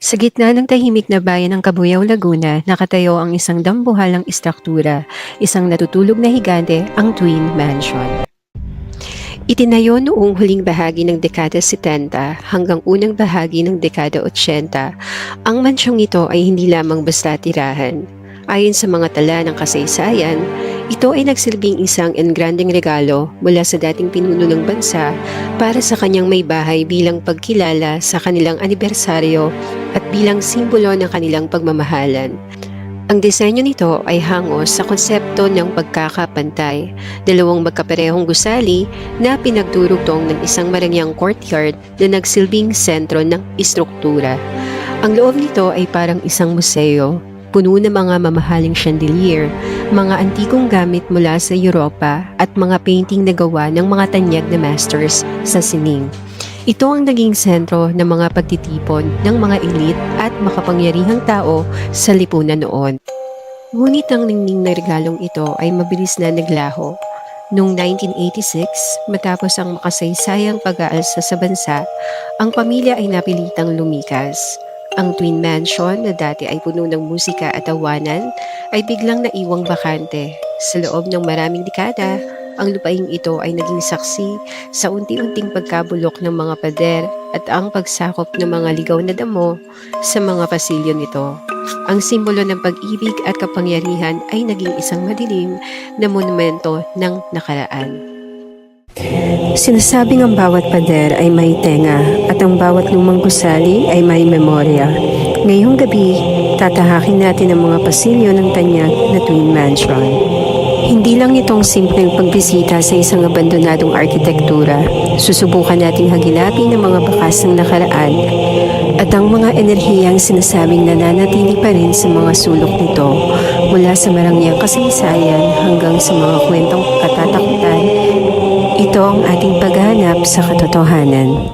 Sa gitna ng tahimik na bayan ng Cabuyao, Laguna, nakatayo ang isang dambuhalang istruktura, isang natutulog na higante, ang Twin Mansion. Itinayo noong huling bahagi ng dekada 70 hanggang unang bahagi ng dekada 80, ang mansyong ito ay hindi lamang basta tirahan. Ayon sa mga tala ng kasaysayan, ito ay nagsilbing isang engrandeng regalo mula sa dating pinuno ng bansa para sa kanyang may bahay bilang pagkilala sa kanilang anibersaryo at bilang simbolo ng kanilang pagmamahalan. Ang disenyo nito ay hangos sa konsepto ng pagkakapantay, dalawang magkaparehong gusali na pinagdurugtong ng isang marangyang courtyard na nagsilbing sentro ng istruktura. Ang loob nito ay parang isang museo, puno ng mga mamahaling chandelier, mga antikong gamit mula sa Europa at mga painting na gawa ng mga tanyag na masters sa sining. Ito ang naging sentro ng mga pagtitipon ng mga elite at makapangyarihang tao sa lipunan noon. Ngunit ang ningning na regalong ito ay mabilis na naglaho. Noong 1986, matapos ang makasaysayang pag-aalsa sa bansa, ang pamilya ay napilitang lumikas. Ang Twin Mansion na dati ay puno ng musika at tawanan ay biglang naiwang bakante. Sa loob ng maraming dekada, ang lupaing ito ay naging saksi sa unti-unting pagkabulok ng mga pader at ang pagsakop ng mga ligaw na damo sa mga pasilyo nito. Ang simbolo ng pag-ibig at kapangyarihan ay naging isang madilim na monumento ng nakaraan. Sinasabing ang bawat pader ay may tenga at ang bawat lumang gusali ay may memorya. Ngayong gabi, tatahakin natin ang mga pasilyo ng tanyag na Twin Mansion. Hindi lang itong simpleng pagbisita sa isang abandonadong arkitektura. Susubukan nating hagilapin ang mga bakas ng nakaraan at ang mga enerhiyang sinasabing nananatili pa rin sa mga sulok nito mula sa marangyang kasaysayan hanggang sa mga kwentong katatakutan. Ito ang ating paghahanap sa katotohanan.